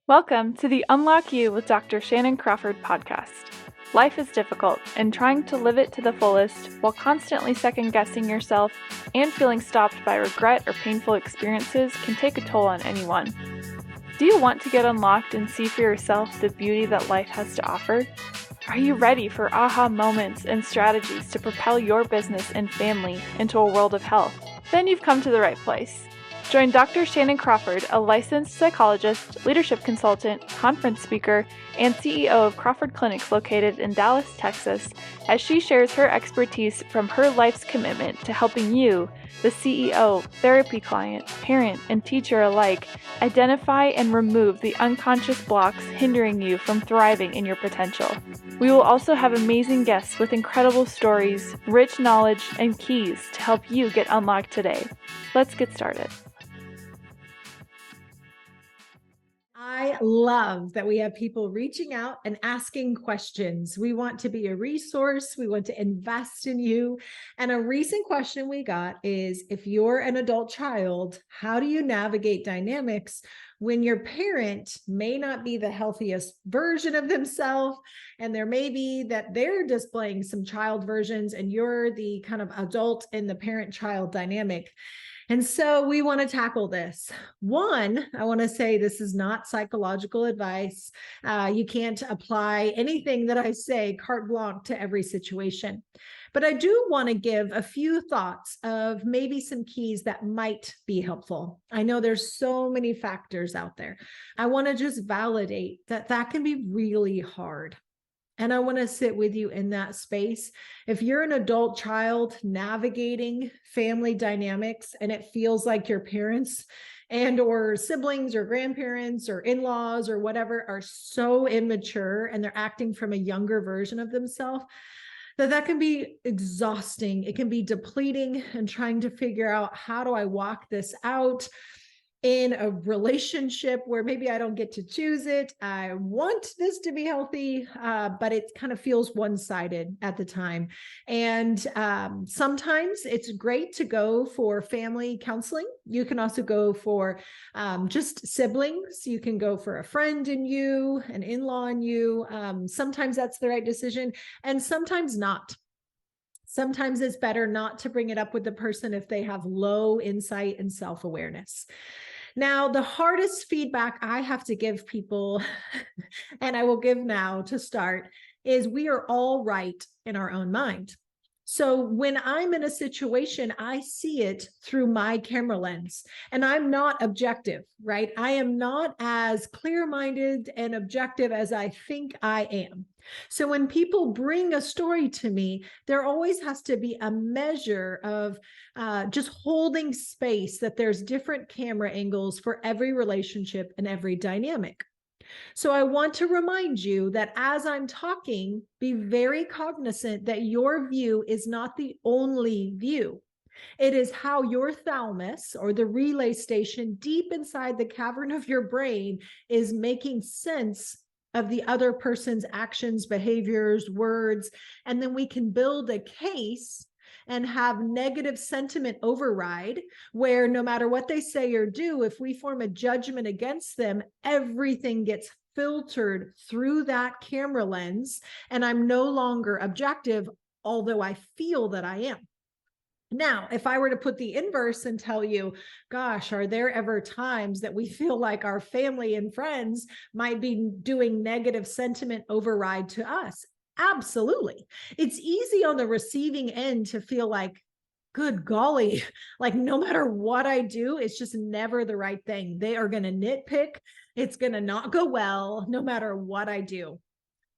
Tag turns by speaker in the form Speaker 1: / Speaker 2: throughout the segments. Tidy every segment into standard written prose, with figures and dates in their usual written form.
Speaker 1: Welcome to the Unlock You with Dr. Shannan Crawford podcast. Life is difficult, and trying to live it to the fullest while constantly second-guessing yourself and feeling stopped by regret or painful experiences can take a toll on anyone. Do you want to get unlocked and see for yourself the beauty that life has to offer? Are you ready for aha moments and strategies to propel your business and family into a world of health? Then you've come to the right place. Join Dr. Shannan Crawford, a licensed psychologist, leadership consultant, conference speaker, and CEO of Crawford Clinics located in Dallas, Texas, as she shares her expertise from her life's commitment to helping you, the CEO, therapy client, parent, and teacher alike, identify and remove the unconscious blocks hindering you from thriving in your potential. We will also have amazing guests with incredible stories, rich knowledge, and keys to help you get unlocked today. Let's get started.
Speaker 2: I love that we have people reaching out and asking questions. We want to be a resource. We want to invest in you. And a recent question we got is, if you're an adult child, how do you navigate dynamics when your parent may not be the healthiest version of themselves, and there may be that they're displaying some child versions and you're the kind of adult in the parent-child dynamic? And so we want to tackle this. One, I want to say this is not psychological advice. You can't apply anything that I say carte blanche to every situation. But I do want to give a few thoughts of maybe some keys that might be helpful. I know there's so many factors out there. I want to just validate that that can be really hard. And I want to sit with you in that space. If you're an adult child navigating family dynamics and it feels like your parents and or siblings or grandparents or in-laws or whatever are so immature and they're acting from a younger version of themselves, that can be exhausting. It can be depleting, and trying to figure out, how do I walk this out in a relationship where maybe I don't get to choose it. I want this to be healthy, but it kind of feels one-sided at the time. And sometimes it's great to go for family counseling. You can also go for just siblings. You can go for a friend in you, an in-law in you. Sometimes that's the right decision, and sometimes not. Sometimes it's better not to bring it up with the person if they have low insight and self-awareness. Now, the hardest feedback I have to give people, and I will give now to start, is we are all right in our own mind. So when I'm in a situation, I see it through my camera lens, and I'm not objective, right? I am not as clear-minded and objective as I think I am. So when people bring a story to me, there always has to be a measure of just holding space, that there's different camera angles for every relationship and every dynamic. So I want to remind you that as I'm talking, be very cognizant that your view is not the only view. It is how your thalamus, or the relay station deep inside the cavern of your brain, is making sense of the other person's actions, behaviors, words, and then we can build a case and have negative sentiment override, where no matter what they say or do, if we form a judgment against them, everything gets filtered through that camera lens, and I'm no longer objective, although I feel that I am. Now, if I were to put the inverse and tell you, gosh, are there ever times that we feel like our family and friends might be doing negative sentiment override to us? Absolutely. It's easy on the receiving end to feel like, good golly, like no matter what I do, it's just never the right thing. They are going to nitpick. It's going to not go well, no matter what I do.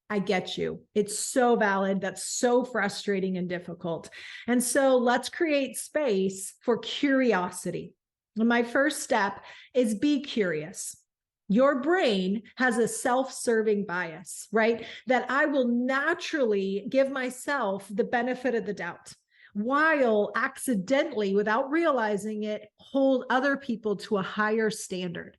Speaker 2: I get you. It's so valid. That's so frustrating and difficult. And so let's create space for curiosity. And my first step is be curious. Your brain has a self-serving bias, right? That I will naturally give myself the benefit of the doubt, while accidentally, without realizing it, hold other people to a higher standard.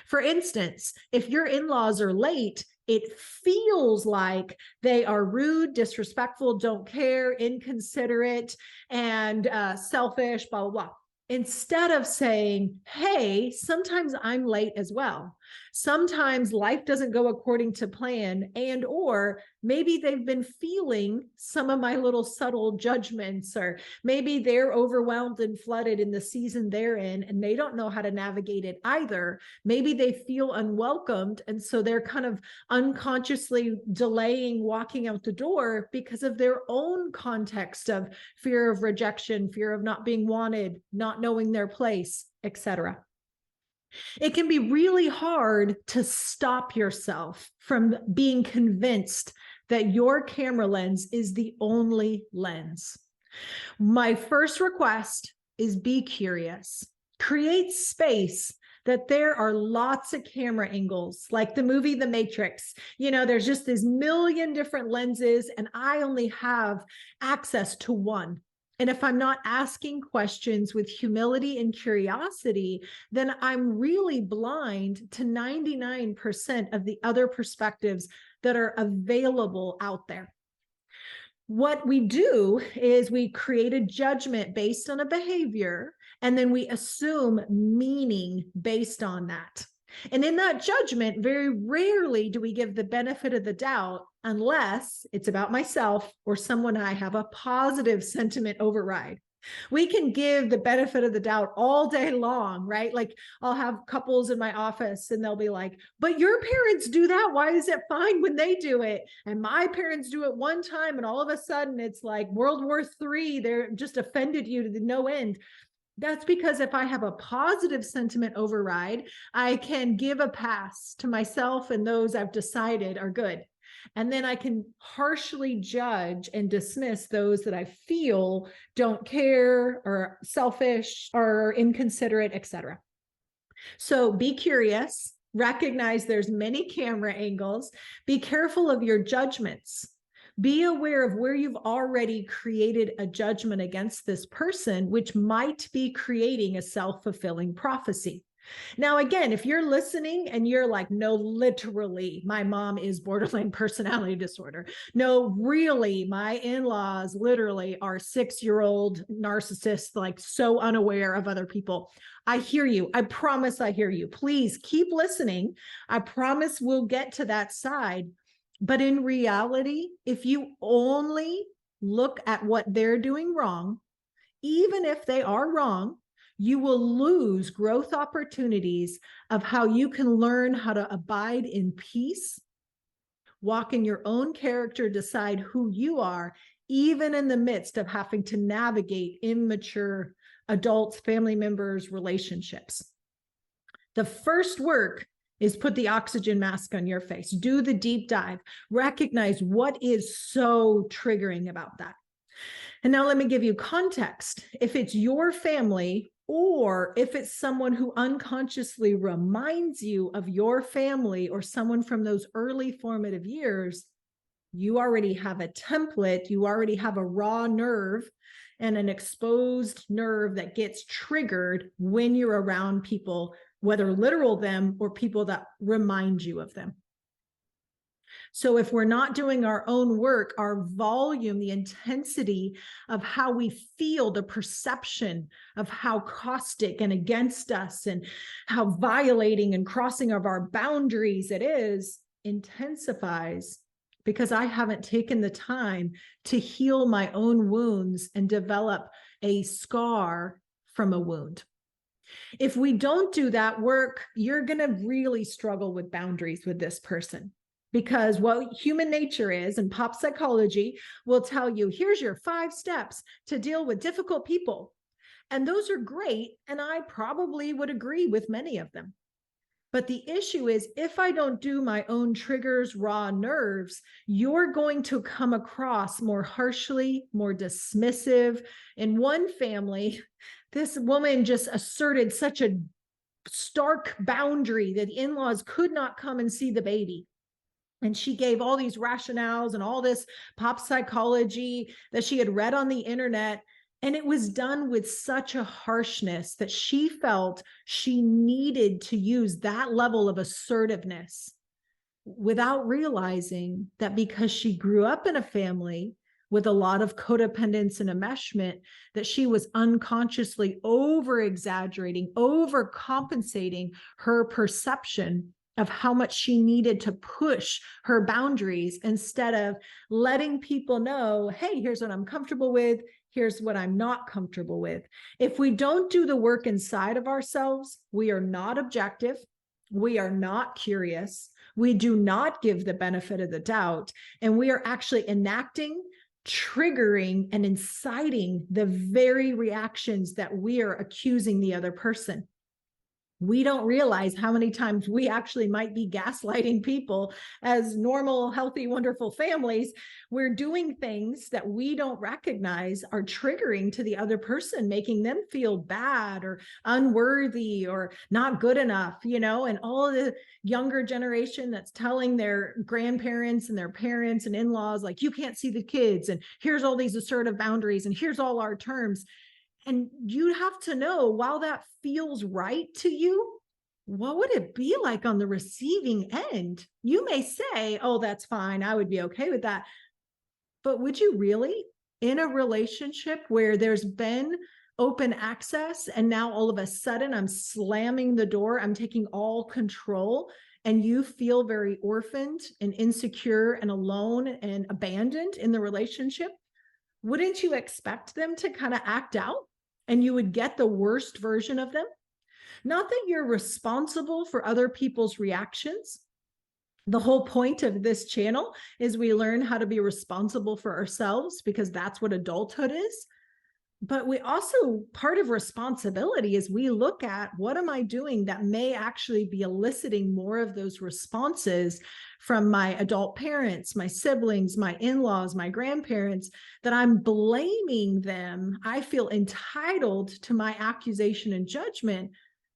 Speaker 2: For instance, if your in-laws are late, it feels like they are rude, disrespectful, don't care, inconsiderate, and selfish, blah, blah, blah. Instead of saying, hey, sometimes I'm late as well. Sometimes life doesn't go according to plan, and or maybe they've been feeling some of my little subtle judgments, or maybe they're overwhelmed and flooded in the season they're in and they don't know how to navigate it either. Maybe they feel unwelcomed, and so they're kind of unconsciously delaying walking out the door because of their own context of fear of rejection, fear of not being wanted, not knowing their place, etc. It can be really hard to stop yourself from being convinced that your camera lens is the only lens. My first request is be curious. Create space that there are lots of camera angles, like the movie The Matrix. There's just this million different lenses, and I only have access to one. And if I'm not asking questions with humility and curiosity, then I'm really blind to 99% of the other perspectives that are available out there. What we do is we create a judgment based on a behavior, and then we assume meaning based on that. And in that judgment, very rarely do we give the benefit of the doubt unless it's about myself or someone I have a positive sentiment override. We can give the benefit of the doubt all day long, right? Like I'll have couples in my office and they'll be like, but your parents do that. Why is it fine when they do it? And my parents do it one time and all of a sudden it's like World War III. They're just offended you to the no end. That's because if I have a positive sentiment override, I can give a pass to myself and those I've decided are good. And then I can harshly judge and dismiss those that I feel don't care or selfish or inconsiderate, etc. So be curious, recognize there's many camera angles, be careful of your judgments. Be aware of where you've already created a judgment against this person, which might be creating a self-fulfilling prophecy. Now, again, if you're listening and you're like, no, literally, my mom is borderline personality disorder. No, really, my in-laws literally are 6-year-old narcissists, like so unaware of other people. I hear you. I promise I hear you. Please keep listening. I promise we'll get to that side. But in reality, if you only look at what they're doing wrong, even if they are wrong, you will lose growth opportunities of how you can learn how to abide in peace, walk in your own character, decide who you are, even in the midst of having to navigate immature adults, family members, relationships. The first work is put the oxygen mask on your face. Do the deep dive. Recognize what is so triggering about that. And now let me give you context. If it's your family, or if it's someone who unconsciously reminds you of your family or someone from those early formative years, you already have a template. You already have a raw nerve and an exposed nerve that gets triggered when you're around people, whether literal them or people that remind you of them. So if we're not doing our own work, our volume, the intensity of how we feel, the perception of how caustic and against us and how violating and crossing of our boundaries it is, intensifies because I haven't taken the time to heal my own wounds and develop a scar from a wound. If we don't do that work, you're going to really struggle with boundaries with this person. Because what human nature is, and pop psychology will tell you, here's your 5 steps to deal with difficult people. And those are great. And I probably would agree with many of them. But the issue is, if I don't do my own triggers, raw nerves, you're going to come across more harshly, more dismissive. In one family, this woman just asserted such a stark boundary that the in-laws could not come and see the baby. And she gave all these rationales and all this pop psychology that she had read on the internet. And it was done with such a harshness that she felt she needed to use that level of assertiveness without realizing that because she grew up in a family with a lot of codependence and enmeshment, that she was unconsciously over exaggerating, overcompensating her perception of how much she needed to push her boundaries instead of letting people know, hey, here's what I'm comfortable with. Here's what I'm not comfortable with. If we don't do the work inside of ourselves, we are not objective. We are not curious. We do not give the benefit of the doubt. And we are actually enacting, triggering, and inciting the very reactions that we are accusing the other person. We don't realize how many times we actually might be gaslighting people as normal, healthy, wonderful families. We're doing things that we don't recognize are triggering to the other person, making them feel bad or unworthy or not good enough, and all the younger generation that's telling their grandparents and their parents and in-laws, like, you can't see the kids, and here's all these assertive boundaries, and here's all our terms. And you have to know, while that feels right to you, what would it be like on the receiving end? You may say, oh, that's fine, I would be okay with that. But would you really, in a relationship where there's been open access and now all of a sudden I'm slamming the door, I'm taking all control, and you feel very orphaned and insecure and alone and abandoned in the relationship? Wouldn't you expect them to kind of act out? And you would get the worst version of them? Not that you're responsible for other people's reactions. The whole point of this channel is we learn how to be responsible for ourselves, because that's what adulthood is. But we also, part of responsibility is we look at, what am I doing that may actually be eliciting more of those responses from my adult parents, my siblings, my in-laws, my grandparents, that I'm blaming them. I feel entitled to my accusation and judgment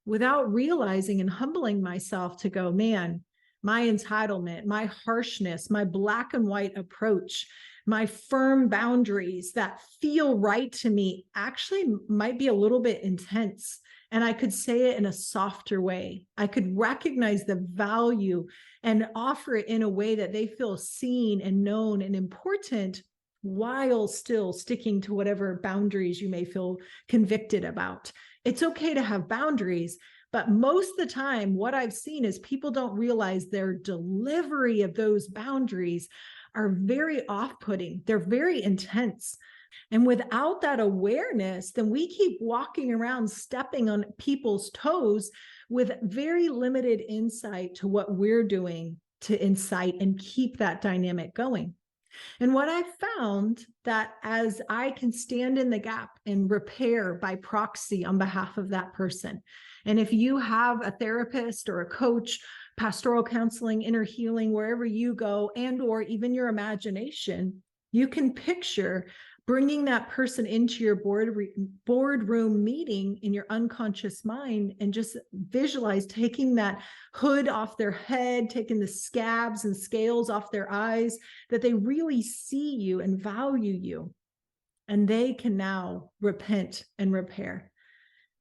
Speaker 2: without realizing and humbling myself to go, man, my entitlement, my harshness, my black and white approach, my firm boundaries that feel right to me actually might be a little bit intense. And I could say it in a softer way. I could recognize the value and offer it in a way that they feel seen and known and important, while still sticking to whatever boundaries you may feel convicted about. It's okay to have boundaries, but most of the time, what I've seen is people don't realize their delivery of those boundaries are very off-putting. They're very intense. And without that awareness, then we keep walking around stepping on people's toes with very limited insight to what we're doing to incite and keep that dynamic going. And what I found, that as I can stand in the gap and repair by proxy on behalf of that person. And if you have a therapist or a coach, pastoral counseling, inner healing, wherever you go, and or even your imagination, you can picture bringing that person into your boardroom meeting in your unconscious mind, and just visualize taking that hood off their head, taking the scabs and scales off their eyes, that they really see you and value you. And they can now repent and repair.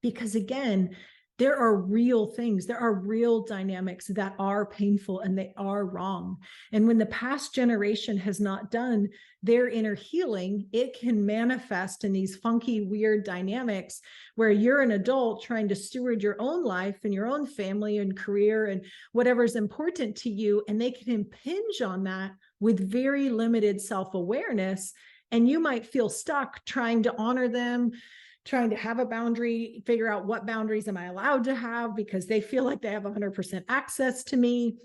Speaker 2: Because again, there are real things, there are real dynamics that are painful and they are wrong. And when the past generation has not done their inner healing, it can manifest in these funky, weird dynamics where you're an adult trying to steward your own life and your own family and career and whatever's important to you. And they can impinge on that with very limited self-awareness. And you might feel stuck trying to honor them, trying to have a boundary, figure out what boundaries am I allowed to have because they feel like they have 100% access to me.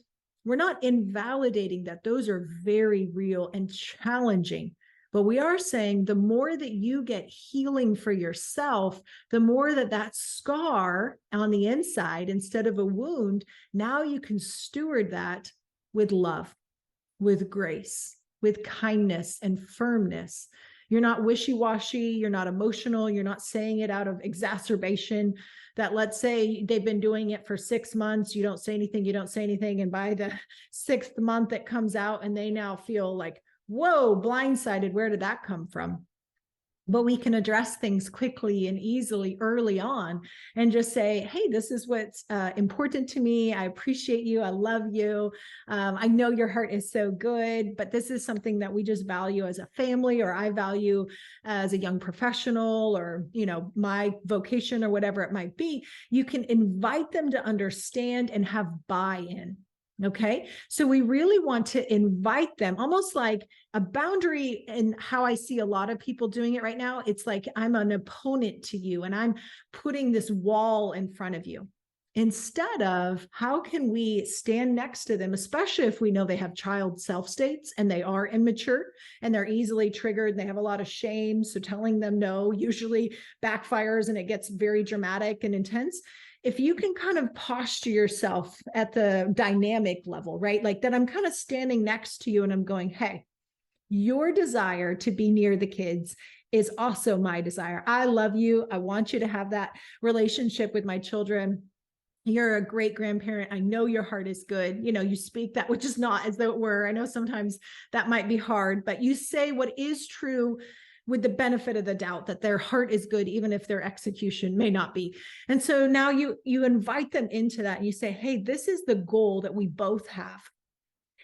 Speaker 2: We're not invalidating that. Those are very real and challenging. But we are saying the more that you get healing for yourself, the more that that scar on the inside, instead of a wound, now you can steward that with love, with grace, with kindness and firmness. You're not wishy-washy, you're not emotional, you're not saying it out of exacerbation, that let's say they've been doing it for 6 months, you don't say anything, and by the 6th month it comes out and they now feel like, whoa, blindsided, where did that come from? But we can address things quickly and easily early on and just say, hey, this is what's important to me. I appreciate you. I love you. I know your heart is so good, but this is something that we just value as a family, or I value as a young professional, or, my vocation, or whatever it might be. You can invite them to understand and have buy-in. Okay. So we really want to invite them, almost like a boundary. And how I see a lot of people doing it right now, it's like, I'm an opponent to you and I'm putting this wall in front of you, instead of how can we stand next to them, especially if we know they have child self states and they are immature and they're easily triggered and they have a lot of shame. So telling them no usually backfires and it gets very dramatic and intense. If you can kind of posture yourself at the dynamic level, right? Like that I'm kind of standing next to you and I'm going, hey, your desire to be near the kids is also my desire. I love you. I want you to have that relationship with my children. You're a great grandparent. I know your heart is good. You speak that which is not as though it were. I know sometimes that might be hard, but you say what is true with the benefit of the doubt that their heart is good, even if their execution may not be. And so now you invite them into that and you say, hey, this is the goal that we both have.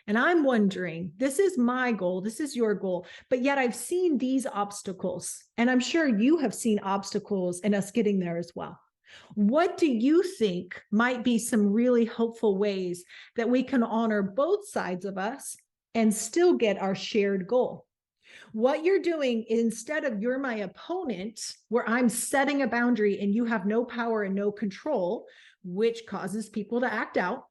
Speaker 2: And I'm wondering, this is my goal, this is your goal, but yet I've seen these obstacles, and I'm sure you have seen obstacles in us getting there as well. What do you think might be some really helpful ways that we can honor both sides of us and still get our shared goal? What you're doing, instead of you're my opponent, where I'm setting a boundary and you have no power and no control, which causes people to act out.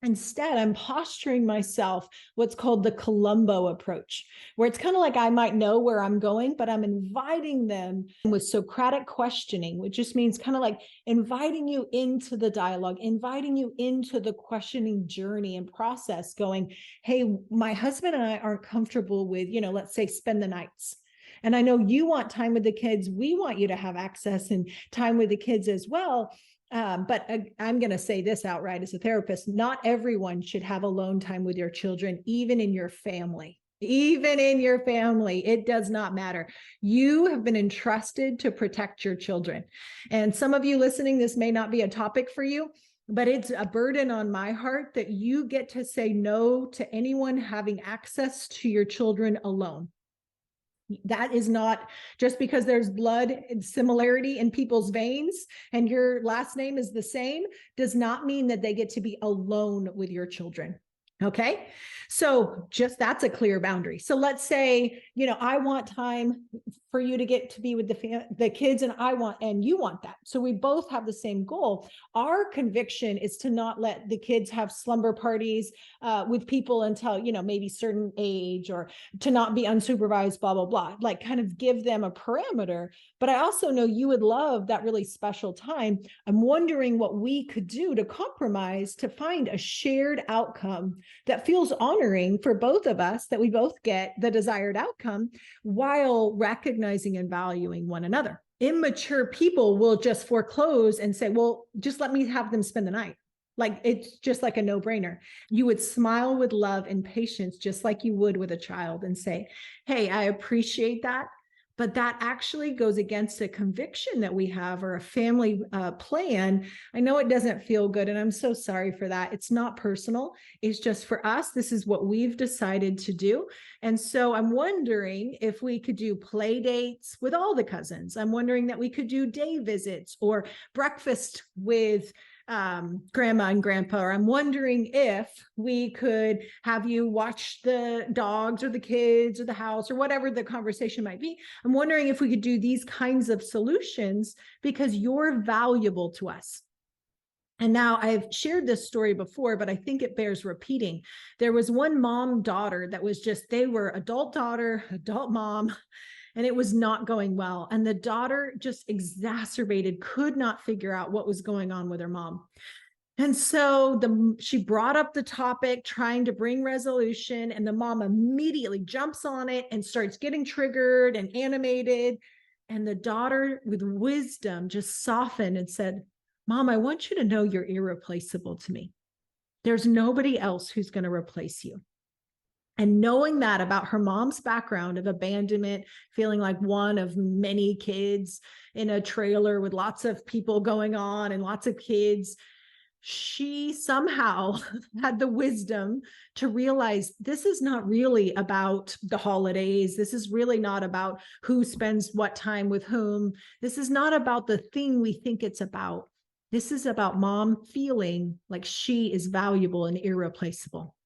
Speaker 2: Instead, I'm posturing myself what's called the Columbo approach, where it's kind of like I might know where I'm going, but I'm inviting them with Socratic questioning, which just means kind of like inviting you into the dialogue, inviting you into the questioning journey and process, going, hey, my husband and I aren't comfortable with, let's say spend the nights. And I know you want time with the kids. We want you to have access and time with the kids as well. But I'm going to say this outright as a therapist, not everyone should have alone time with your children, even in your family. Even in your family, it does not matter. You have been entrusted to protect your children. And some of you listening, this may not be a topic for you, but it's a burden on my heart that you get to say no to anyone having access to your children alone. That is not just because there's blood and similarity in people's veins and your last name is the same, does not mean that they get to be alone with your children. Okay. So just that's a clear boundary. So let's say, I want time for you to get to be with the kids and you want that. So we both have the same goal. Our conviction is to not let the kids have slumber parties with people until, maybe certain age, or to not be unsupervised, blah, blah, blah, like kind of give them a parameter. But I also know you would love that really special time. I'm wondering what we could do to compromise to find a shared outcome that feels honoring for both of us, that we both get the desired outcome while recognizing and valuing one another. Immature people will just foreclose and say, well, just let me have them spend the night. Like it's just like a no-brainer. You would smile with love and patience, just like you would with a child, and say, hey, I appreciate that. But that actually goes against a conviction that we have, or a family plan. I know it doesn't feel good, and I'm so sorry for that. It's not personal. It's just for us, this is what we've decided to do. And so I'm wondering if we could do play dates with all the cousins. I'm wondering that we could do day visits or breakfast with grandma and grandpa, or I'm wondering if we could have you watch the dogs or the kids or the house or whatever the conversation might be. I'm wondering if we could do these kinds of solutions because you're valuable to us. And now I've shared this story before, but I think it bears repeating. There was one mom-daughter that was just, they were adult daughter, adult mom, and it was not going well. And the daughter just exacerbated, could not figure out what was going on with her mom. And so she brought up the topic, trying to bring resolution, and the mom immediately jumps on it and starts getting triggered and animated. And the daughter, with wisdom, just softened and said, Mom, I want you to know you're irreplaceable to me. There's nobody else who's going to replace you. And knowing that about her mom's background of abandonment, feeling like one of many kids in a trailer with lots of people going on and lots of kids, she somehow had the wisdom to realize this is not really about the holidays. This is really not about who spends what time with whom. This is not about the thing we think it's about. This is about mom feeling like she is valuable and irreplaceable.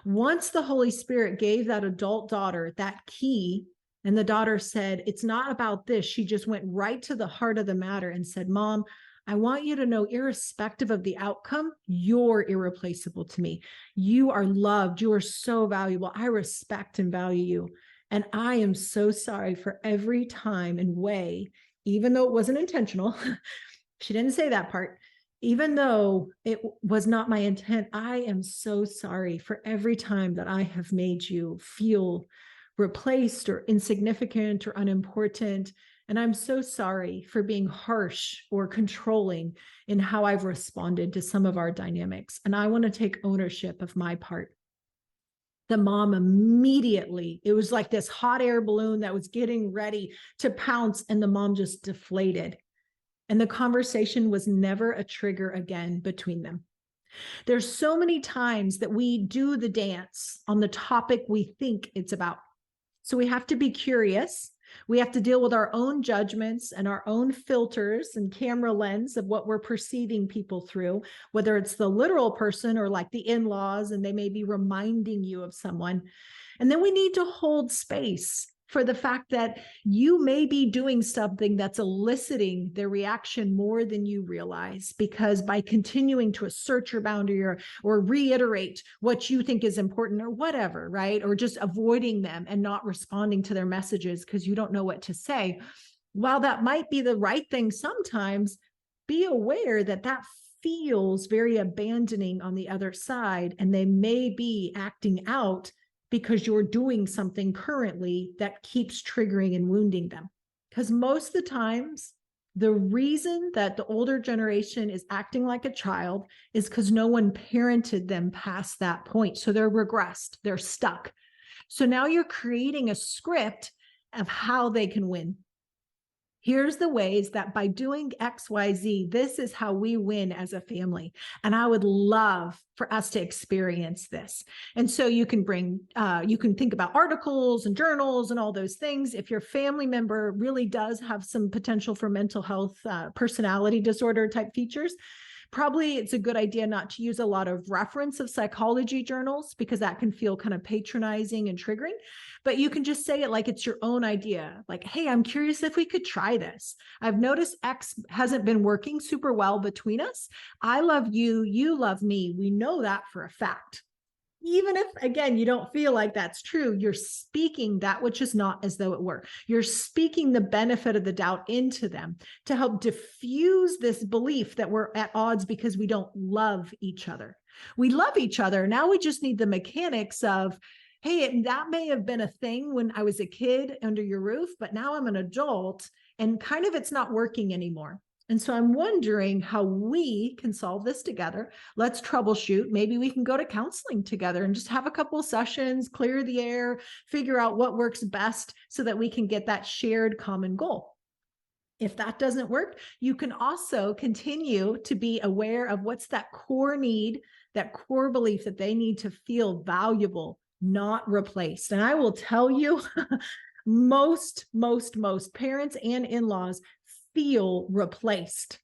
Speaker 2: Once the Holy Spirit gave that adult daughter that key, and the daughter said, it's not about this. She just went right to the heart of the matter and said, Mom, I want you to know, irrespective of the outcome, you're irreplaceable to me. You are loved. You are so valuable. I respect and value you. And I am so sorry for every time and way, even though it wasn't intentional. She didn't say that part. Even though it was not my intent, I am so sorry for every time that I have made you feel replaced or insignificant or unimportant. And I'm so sorry for being harsh or controlling in how I've responded to some of our dynamics. And I want to take ownership of my part. The mom immediately, it was like this hot air balloon that was getting ready to pounce, and the mom just deflated. And the conversation was never a trigger again between them. There's so many times that we do the dance on the topic we think it's about. So we have to be curious. We have to deal with our own judgments and our own filters and camera lens of what we're perceiving people through, whether it's the literal person or like the in-laws, and they may be reminding you of someone. And then we need to hold space for the fact that you may be doing something that's eliciting their reaction more than you realize, because by continuing to assert your boundary or reiterate what you think is important or whatever, right? Or just avoiding them and not responding to their messages because you don't know what to say. While that might be the right thing sometimes, be aware that that feels very abandoning on the other side, and they may be acting out because you're doing something currently that keeps triggering and wounding them. Because most of the times, the reason that the older generation is acting like a child is because no one parented them past that point. So they're regressed, they're stuck. So now you're creating a script of how they can win. Here's the ways that by doing X, Y, Z, this is how we win as a family. And I would love for us to experience this. And so you can you can think about articles and journals and all those things. If your family member really does have some potential for mental health, personality disorder type features, probably it's a good idea not to use a lot of reference of psychology journals, because that can feel kind of patronizing and triggering. But you can just say it like it's your own idea. Like, hey, I'm curious if we could try this. I've noticed X hasn't been working super well between us. I love you. You love me. We know that for a fact. Even if, again, you don't feel like that's true, you're speaking that which is not as though it were. You're speaking the benefit of the doubt into them to help diffuse this belief that we're at odds because we don't love each other. We love each other. Now we just need the mechanics of, hey, that may have been a thing when I was a kid under your roof, but now I'm an adult and kind of it's not working anymore. And so I'm wondering how we can solve this together. Let's troubleshoot. Maybe we can go to counseling together and just have a couple of sessions, clear the air, figure out what works best so that we can get that shared common goal. If that doesn't work, you can also continue to be aware of what's that core need, that core belief that they need to feel valuable, not replaced. And I will tell you, most parents and in-laws feel replaced.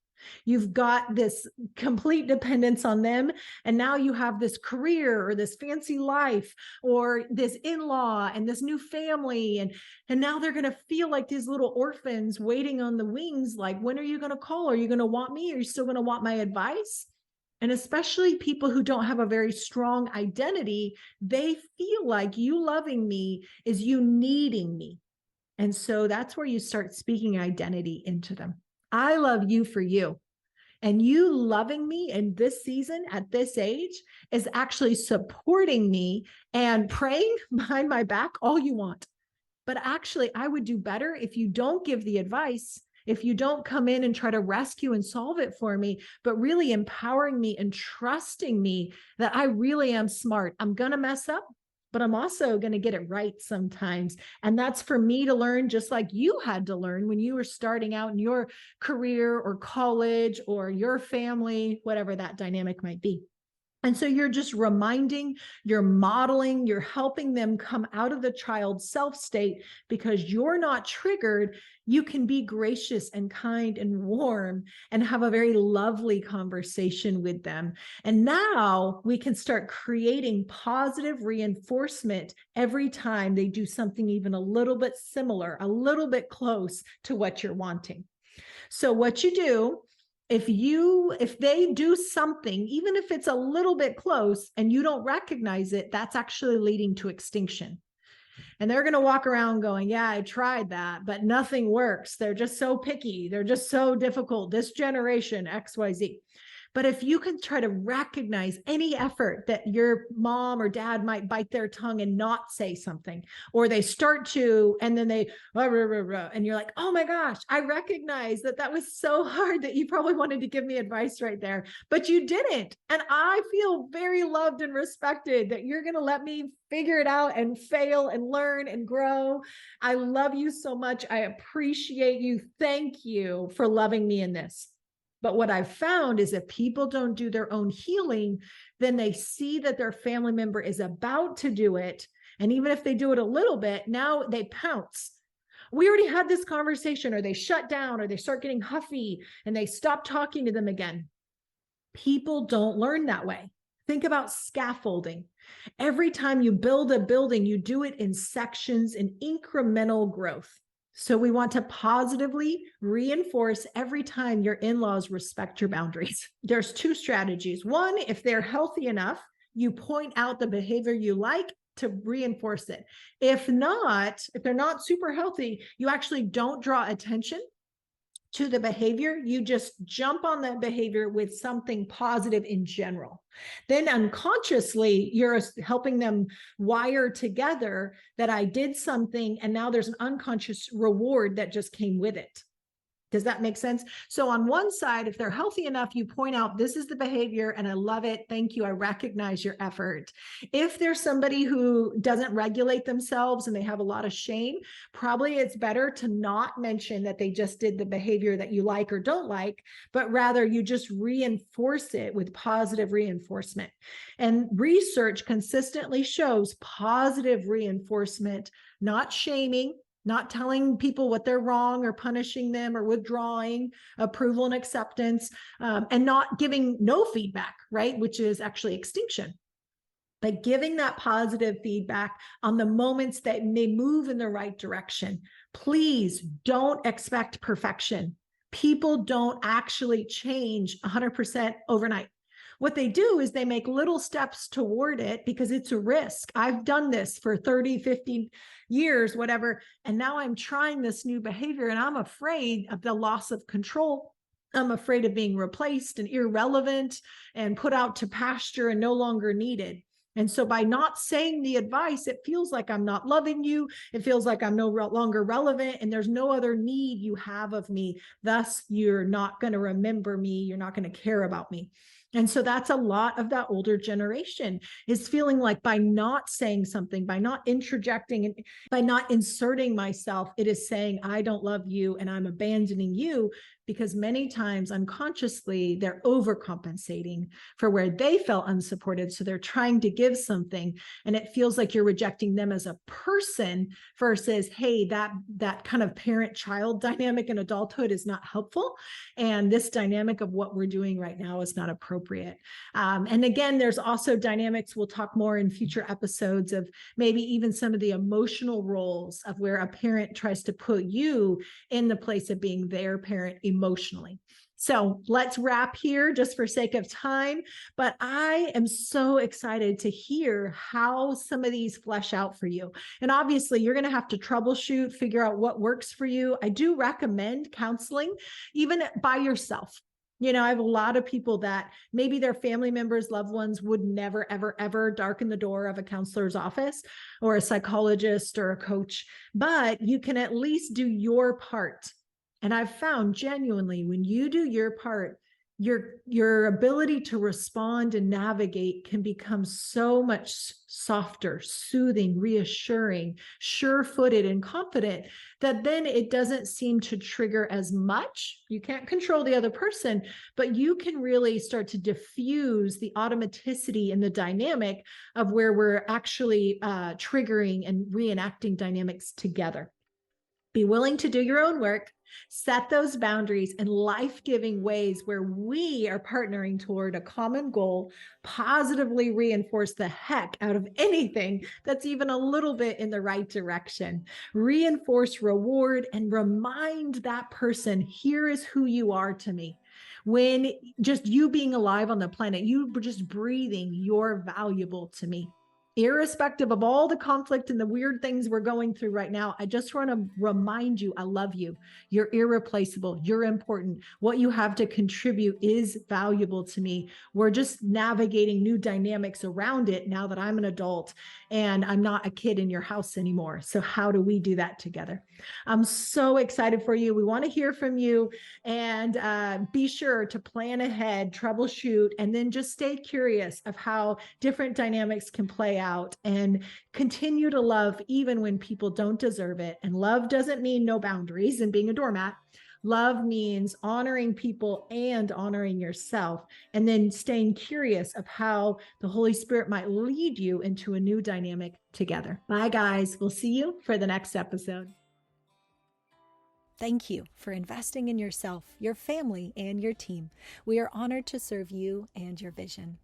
Speaker 2: You've got this complete dependence on them. And now you have this career or this fancy life or this in-law and this new family. And now they're going to feel like these little orphans waiting on the wings. Like, when are you going to call? Are you going to want me? Are you still going to want my advice? And especially people who don't have a very strong identity, they feel like you loving me is you needing me. And so that's where you start speaking identity into them. I love you for you. And you loving me in this season at this age is actually supporting me and praying behind my back all you want. But actually, I would do better if you don't give the advice, if you don't come in and try to rescue and solve it for me, but really empowering me and trusting me that I really am smart. I'm going to mess up, but I'm also going to get it right sometimes. And that's for me to learn, just like you had to learn when you were starting out in your career or college or your family, whatever that dynamic might be. And so you're just reminding, you're modeling, you're helping them come out of the child's self state because you're not triggered. You can be gracious and kind and warm and have a very lovely conversation with them. And now we can start creating positive reinforcement every time they do something even a little bit similar, a little bit close to what you're wanting. So what you do, if they do something, even if it's a little bit close and you don't recognize it, that's actually leading to extinction. And they're going to walk around going, yeah, I tried that, but nothing works. They're just so picky. They're just so difficult. This generation, XYZ. But if you can try to recognize any effort that your mom or dad might bite their tongue and not say something, or they start to, and then they, and you're like, oh my gosh, I recognize that was so hard that you probably wanted to give me advice right there, but you didn't. And I feel very loved and respected that you're going to let me figure it out and fail and learn and grow. I love you so much. I appreciate you. Thank you for loving me in this. But what I've found is if people don't do their own healing, then they see that their family member is about to do it. And even if they do it a little bit, now they pounce. We already had this conversation, or they shut down, or they start getting huffy and they stop talking to them again. People don't learn that way. Think about scaffolding. Every time you build a building, you do it in sections and incremental growth. So we want to positively reinforce every time your in-laws respect your boundaries. There's two strategies. One, if they're healthy enough, you point out the behavior you like to reinforce it. If not, if they're not super healthy, you actually don't draw attention to the behavior. You just jump on that behavior with something positive in general. Then unconsciously, you're helping them wire together that I did something, and now there's an unconscious reward that just came with it. Does that make sense? So on one side, if they're healthy enough, you point out, this is the behavior and I love it. Thank you. I recognize your effort. If there's somebody who doesn't regulate themselves and they have a lot of shame, probably it's better to not mention that they just did the behavior that you like or don't like, but rather you just reinforce it with positive reinforcement. And research consistently shows positive reinforcement, not shaming, not telling people what they're wrong or punishing them or withdrawing approval and acceptance, and not giving no feedback, right? Which is actually extinction. But giving that positive feedback on the moments that may move in the right direction. Please don't expect perfection. People don't actually change 100% overnight. What they do is they make little steps toward it because it's a risk. I've done this for 30, 50 years, whatever. And now I'm trying this new behavior and I'm afraid of the loss of control. I'm afraid of being replaced and irrelevant and put out to pasture and no longer needed. And so by not saying the advice, it feels like I'm not loving you. It feels like I'm no longer relevant and there's no other need you have of me. Thus, you're not going to remember me. You're not going to care about me. And so that's a lot of that older generation is feeling like by not saying something, by not interjecting, and by not inserting myself, it is saying, I don't love you and I'm abandoning you, because many times unconsciously they're overcompensating for where they felt unsupported. So they're trying to give something and it feels like you're rejecting them as a person versus, hey, that kind of parent-child dynamic in adulthood is not helpful. And this dynamic of what we're doing right now is not appropriate. And again, there's also dynamics, we'll talk more in future episodes of maybe even some of the emotional roles of where a parent tries to put you in the place of being their parent emotionally. So let's wrap here just for sake of time, but I am so excited to hear how some of these flesh out for you. And obviously you're going to have to troubleshoot, figure out what works for you. I do recommend counseling, even by yourself. You know, I have a lot of people that maybe their family members, loved ones would never, ever, ever darken the door of a counselor's office or a psychologist or a coach, but you can at least do your part. And I've found genuinely when you do your part, your ability to respond and navigate can become so much softer, soothing, reassuring, sure-footed, and confident that then it doesn't seem to trigger as much. You can't control the other person, but you can really start to diffuse the automaticity and the dynamic of where we're actually triggering and reenacting dynamics together. Be willing to do your own work, set those boundaries in life-giving ways where we are partnering toward a common goal, positively reinforce the heck out of anything that's even a little bit in the right direction. Reinforce, reward, and remind that person, here is who you are to me. When just you being alive on the planet, you just breathing, you're valuable to me. Irrespective of all the conflict and the weird things we're going through right now, I just want to remind you, I love you. You're irreplaceable. You're important. What you have to contribute is valuable to me. We're just navigating new dynamics around it now that I'm an adult and I'm not a kid in your house anymore. So how do we do that together? I'm so excited for you. We want to hear from you, and be sure to plan ahead, troubleshoot, and then just stay curious of how different dynamics can play out, and continue to love even when people don't deserve it. And love doesn't mean no boundaries and being a doormat. Love means honoring people and honoring yourself, and then staying curious of how the Holy Spirit might lead you into a new dynamic together. Bye, guys. We'll see you for the next episode.
Speaker 3: Thank you for investing in yourself, your family, and your team. We are honored to serve you and your vision.